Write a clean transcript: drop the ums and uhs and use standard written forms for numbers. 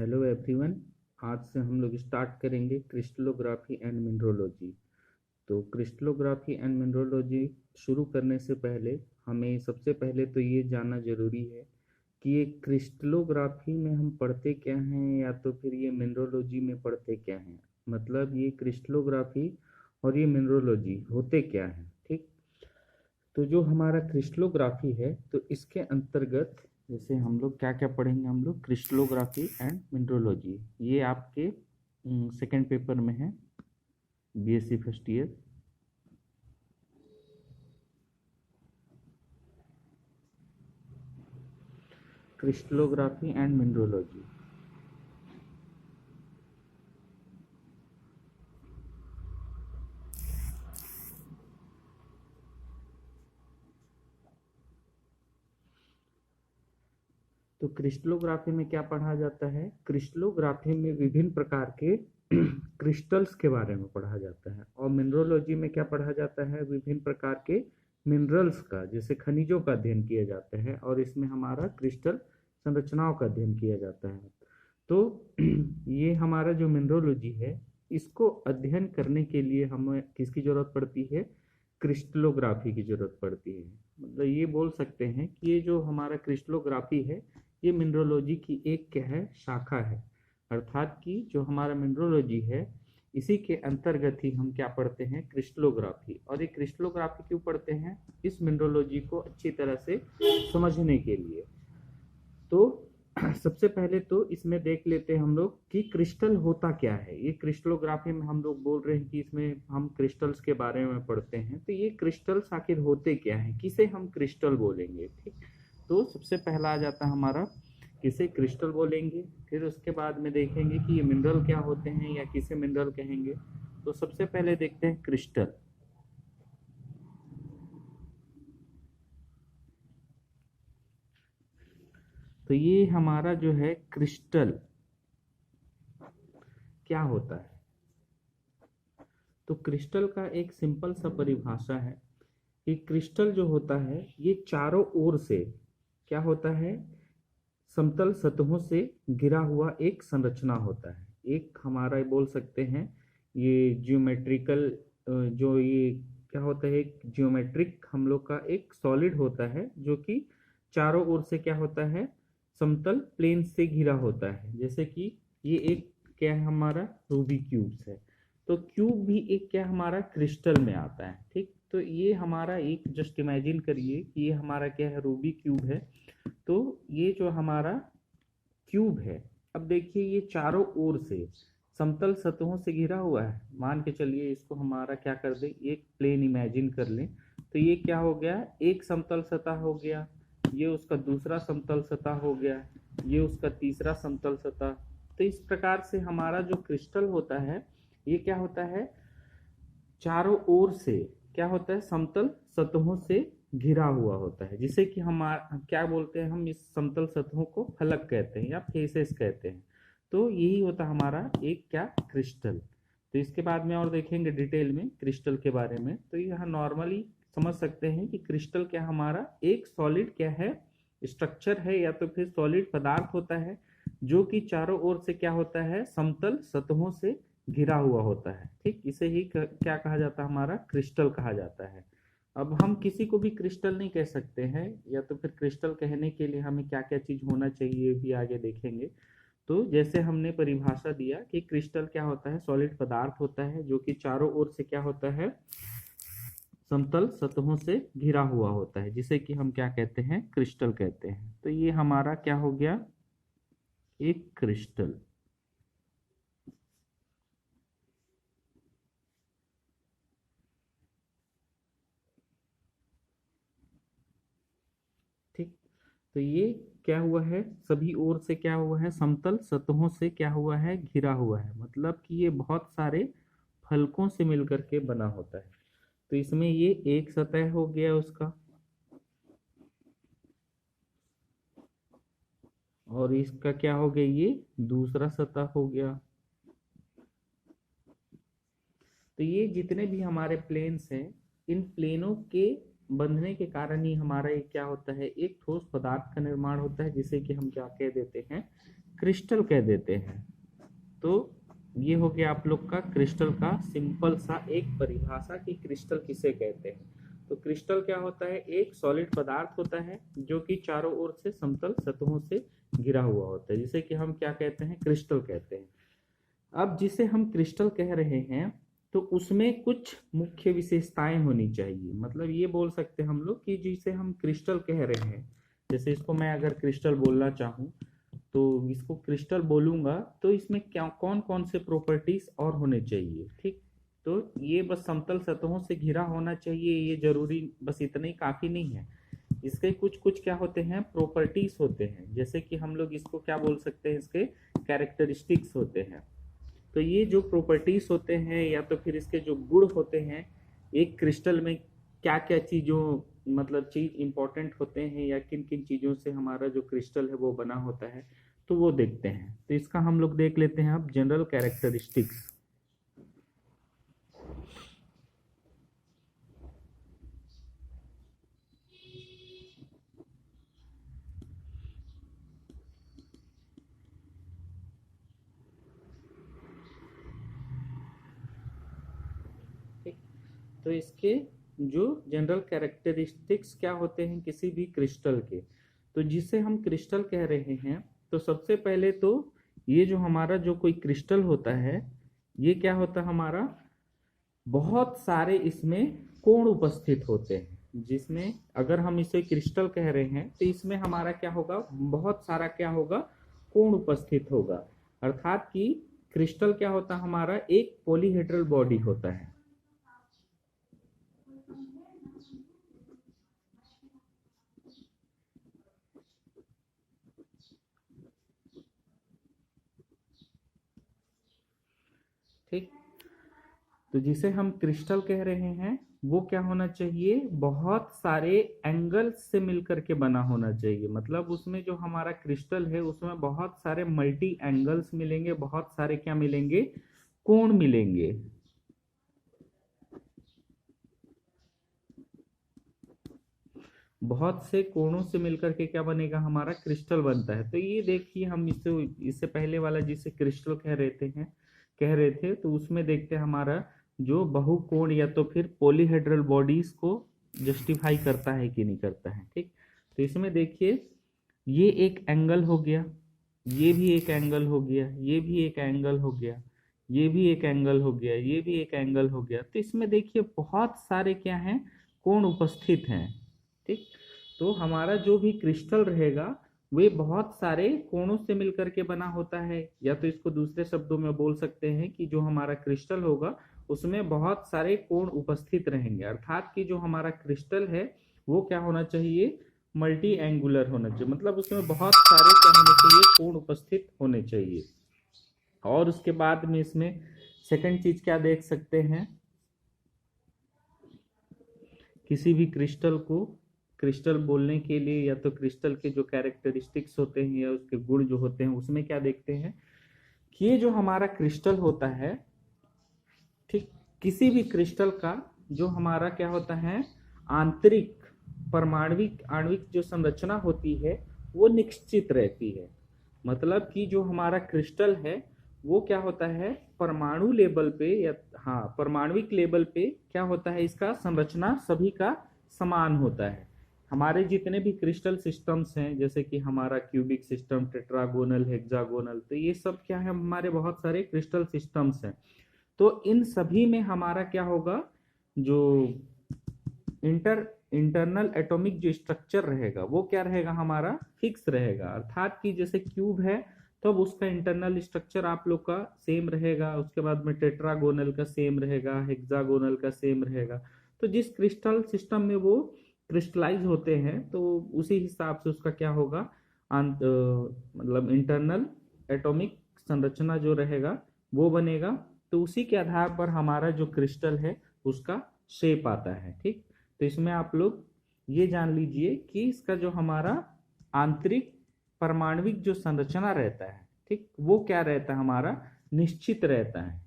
Hello everyone. आज से हम लोग स्टार्ट करेंगे क्रिस्टलोग्राफी एंड मिनरोलॉजी। तो क्रिस्टलोग्राफी एंड मिनरोलॉजी शुरू करने से पहले हमें सबसे पहले तो ये जानना ज़रूरी है कि ये क्रिस्टलोग्राफी में हम पढ़ते क्या हैं या तो फिर ये मिनरोलॉजी में पढ़ते क्या हैं। मतलब ये क्रिस्टलोग्राफी और ये मिनरोलॉजी होते क्या हैं, ठीक। तो जो हमारा क्रिस्टलोग्राफी है तो इसके अंतर्गत जैसे हम लोग क्या क्या पढ़ेंगे, हम लोग क्रिस्टलोग्राफी एंड मिनरोलॉजी। ये आपके सेकंड पेपर में है, BSc first year. Crystallography and mineralogy. तो क्रिस्टलोग्राफी में क्या पढ़ा जाता है? क्रिस्टलोग्राफी में विभिन्न प्रकार के क्रिस्टल्स के बारे में पढ़ा जाता है, और मिनरोलॉजी में क्या पढ़ा जाता है? विभिन्न प्रकार के मिनरल्स का, जैसे खनिजों का अध्ययन किया जाता है, और इसमें हमारा क्रिस्टल संरचनाओं का अध्ययन किया जाता है। तो ये हमारा जो मिनरोलॉजी है, इसको अध्ययन करने के लिए हमें किसकी जरूरत पड़ती है? क्रिस्टलोग्राफी की जरूरत पड़ती है। मतलब ये बोल सकते हैं कि ये जो हमारा क्रिस्टलोग्राफी है, ये मिनरोलॉजी की एक क्या है? शाखा है। अर्थात कि जो हमारा मिनरोलॉजी है, इसी के अंतर्गत ही हम क्या पढ़ते हैं? क्रिस्टलोग्राफी। और ये क्रिस्टलोग्राफी क्यों पढ़ते हैं? इस मिनरोलॉजी को अच्छी तरह से समझने के लिए। तो सबसे पहले तो इसमें देख लेते हैं हम लोग कि क्रिस्टल होता क्या है। ये क्रिस्टलोग्राफी में हम लोग बोल रहे हैं कि इसमें हम क्रिस्टल्स के बारे में पढ़ते हैं, तो ये क्रिस्टल्स आखिर होते क्या हैं, किसे हम क्रिस्टल बोलेंगे, ठीक। तो सबसे पहला आ जाता है हमारा किसे क्रिस्टल बोलेंगे। फिर उसके बाद में देखेंगे कि ये मिनरल क्या होते हैं या किसे मिनरल कहेंगे। तो सबसे पहले देखते हैं क्रिस्टल। तो ये हमारा जो है क्रिस्टल क्या होता है? तो क्रिस्टल का एक सिंपल सा परिभाषा है कि क्रिस्टल जो होता है, ये चारों ओर से क्या होता है? समतल सतहों से घिरा हुआ एक संरचना होता है। एक हमारा बोल सकते हैं ये जियोमेट्रिकल, जो ये क्या होता है, एक जियोमेट्रिक हम लोग का एक सॉलिड होता है, जो कि चारों ओर से क्या होता है? समतल प्लेन से घिरा होता है। जैसे कि ये एक क्या है हमारा? रूबी क्यूब्स है। तो क्यूब भी एक क्या हमारा? क्रिस्टल में आता है, ठीक। तो ये हमारा एक जस्ट इमेजिन करिए कि ये हमारा क्या है? रूबी क्यूब है। तो ये जो हमारा क्यूब है, अब देखिए ये चारों ओर से समतल सतहों से घिरा हुआ है। मान के चलिए इसको हमारा क्या कर दे, एक प्लेन इमेजिन कर लें। तो ये क्या हो गया? एक समतल सतह हो गया, ये उसका दूसरा समतल सतह हो गया, ये उसका तीसरा समतल सतह। तो इस प्रकार से हमारा जो क्रिस्टल होता है, ये क्या होता है? चारों ओर से क्या होता है? समतल सतहों से घिरा हुआ होता है, जिसे कि हम क्या बोलते हैं? हम इस समतल सतहों को फलक कहते हैं या फेसेस कहते हैं। तो यही होता हमारा एक क्या? क्रिस्टल। तो इसके बाद में और देखेंगे डिटेल में क्रिस्टल के बारे में। तो यहाँ नॉर्मली समझ सकते हैं कि क्रिस्टल क्या हमारा एक सॉलिड क्या है? स्ट्रक्चर है, या तो फिर सॉलिड पदार्थ होता है, जो कि चारों ओर से क्या होता है? समतल सतहों से घिरा हुआ होता है, ठीक। इसे ही क्या कहा जाता है? हमारा क्रिस्टल कहा जाता है। अब हम किसी को भी क्रिस्टल नहीं कह सकते हैं, या तो फिर क्रिस्टल कहने के लिए हमें क्या क्या चीज होना चाहिए भी आगे देखेंगे। तो जैसे हमने परिभाषा दिया कि क्रिस्टल क्या होता है? सॉलिड पदार्थ होता है, जो कि चारों ओर से क्या होता है? समतल सतहों से घिरा हुआ होता है, जिसे कि हम क्या कहते हैं? क्रिस्टल कहते हैं। तो ये हमारा क्या हो गया? एक क्रिस्टल, ठीक। तो ये क्या हुआ है? सभी ओर से क्या हुआ है? समतल सतहों से क्या हुआ है? घिरा हुआ है। मतलब कि ये बहुत सारे फलकों से मिलकर के बना होता है। तो इसमें ये एक सतह हो गया उसका, और इसका क्या हो गया? ये दूसरा सतह हो गया। तो ये जितने भी हमारे प्लेन्स हैं, इन प्लेनों के बंधने के कारण ही हमारा ये क्या होता है? एक ठोस पदार्थ का निर्माण होता है, जिसे कि हम क्या कह देते हैं? क्रिस्टल कह देते हैं। तो ये हो गया आप लोग का क्रिस्टल का सिंपल सा एक परिभाषा कि क्रिस्टल किसे कहते हैं। तो क्रिस्टल क्या होता है, एक सॉलिड पदार्थ होता है जो कि चारों ओर से समतल सतहों से घिरा हुआ होता है, जिसे कि हम क्या कहते हैं, क्रिस्टल कहते हैं। अब जिसे हम क्रिस्टल कह रहे हैं तो उसमें कुछ मुख्य विशेषताएं होनी चाहिए। मतलब ये बोल सकते हैं हम लोग कि जिसे हम क्रिस्टल कह रहे हैं, जैसे इसको मैं अगर क्रिस्टल बोलना चाहूँ तो इसको क्रिस्टल बोलूंगा तो इसमें क्या कौन कौन से प्रॉपर्टीज और होने चाहिए। ठीक, तो ये बस समतल सतहों से घिरा होना चाहिए, ये जरूरी, बस इतना ही काफी नहीं है। इसके कुछ कुछ क्या होते हैं, प्रॉपर्टीज होते हैं, जैसे कि हम लोग इसको क्या बोल सकते हैं, इसके कैरेक्टरिस्टिक्स होते हैं। तो ये जो प्रॉपर्टीज होते हैं या तो फिर इसके जो गुण होते हैं, एक क्रिस्टल में क्या क्या चीज़ों मतलब चीज इंपॉर्टेंट होते हैं या किन किन चीज़ों से हमारा जो क्रिस्टल है वो बना होता है, तो वो देखते हैं। तो इसका हम लोग देख लेते हैं अब जनरल कैरेक्टरिस्टिक्स। तो इसके जो जनरल कैरेक्टरिस्टिक्स क्या होते हैं किसी भी क्रिस्टल के, तो जिसे हम क्रिस्टल कह रहे हैं, तो सबसे पहले तो ये जो हमारा जो कोई क्रिस्टल होता है, ये क्या होता है हमारा, बहुत सारे इसमें कोण उपस्थित होते हैं। जिसमें अगर हम इसे क्रिस्टल कह रहे हैं तो इसमें हमारा क्या होगा, बहुत सारा क्या होगा, कोण उपस्थित होगा। अर्थात कि क्रिस्टल क्या होता है हमारा, एक पॉलीहेड्रल बॉडी होता है। ठीक, तो जिसे हम क्रिस्टल कह रहे हैं वो क्या होना चाहिए, बहुत सारे एंगल्स से मिलकर के बना होना चाहिए। मतलब उसमें जो हमारा क्रिस्टल है उसमें बहुत सारे मल्टी एंगल्स मिलेंगे, बहुत सारे क्या मिलेंगे, कोण मिलेंगे। बहुत से कोणों से मिलकर के क्या बनेगा, हमारा क्रिस्टल बनता है। तो ये देखिए हम इससे पहले वाला जिसे क्रिस्टल कह रहे थे, तो उसमें देखते हैं हमारा जो बहुकोण या तो फिर पॉलीहेड्रल बॉडीज को जस्टिफाई करता है कि नहीं करता है। ठीक, तो इसमें देखिए ये एक एंगल हो गया, ये भी एक एंगल हो गया, ये भी एक एंगल हो गया, ये भी एक एंगल हो गया, ये भी एक एंगल हो गया। तो इसमें देखिए बहुत सारे क्या हैं, कोण उपस्थित हैं। ठीक, तो हमारा जो भी क्रिस्टल रहेगा वे बहुत सारे कोणों से मिलकर के बना होता है। या तो इसको दूसरे शब्दों में बोल सकते हैं कि जो हमारा क्रिस्टल होगा उसमें बहुत सारे कोण उपस्थित रहेंगे। अर्थात कि जो हमारा क्रिस्टल है वो क्या होना चाहिए, मल्टी एंगुलर होना चाहिए। मतलब उसमें बहुत सारे क्या होने चाहिए, कोण उपस्थित होने चाहिए। और उसके बाद में इसमें सेकंड चीज क्या देख सकते हैं, किसी भी क्रिस्टल को क्रिस्टल बोलने के लिए या तो क्रिस्टल के जो कैरेक्टरिस्टिक्स होते हैं या उसके गुण जो होते हैं, उसमें क्या देखते हैं कि ये जो हमारा क्रिस्टल होता है, ठीक, किसी भी क्रिस्टल का जो हमारा क्या होता है, आंतरिक परमाणविक आणविक जो संरचना होती है वो निश्चित रहती है। मतलब कि जो हमारा क्रिस्टल है वो क्या होता है, परमाणु लेवल पे या हाँ परमाणविक लेवल पे क्या होता है, इसका संरचना सभी का समान होता है। हमारे जितने भी क्रिस्टल सिस्टम्स हैं, जैसे कि हमारा क्यूबिक सिस्टम, टेट्रागोनल, हेक्सागोनल, तो ये सब क्या है, हमारे बहुत सारे क्रिस्टल सिस्टम्स हैं। तो इन सभी में हमारा क्या होगा, जो इंटरनल एटॉमिक जो स्ट्रक्चर रहेगा वो क्या रहेगा, हमारा फिक्स रहेगा। अर्थात कि जैसे क्यूब है तो अब उसका इंटरनल स्ट्रक्चर आप लोग का सेम रहेगा, उसके बाद में टेट्रागोनल का सेम रहेगा, हेक्सागोनल का सेम रहेगा। तो जिस क्रिस्टल सिस्टम में वो क्रिस्टलाइज होते हैं तो उसी हिसाब से उसका क्या होगा, मतलब इंटरनल एटॉमिक संरचना जो रहेगा वो बनेगा। तो उसी के आधार पर हमारा जो क्रिस्टल है उसका शेप आता है। ठीक, तो इसमें आप लोग ये जान लीजिए कि इसका जो हमारा आंतरिक परमाणविक जो संरचना रहता है, ठीक, वो क्या रहता है, हमारा निश्चित रहता है।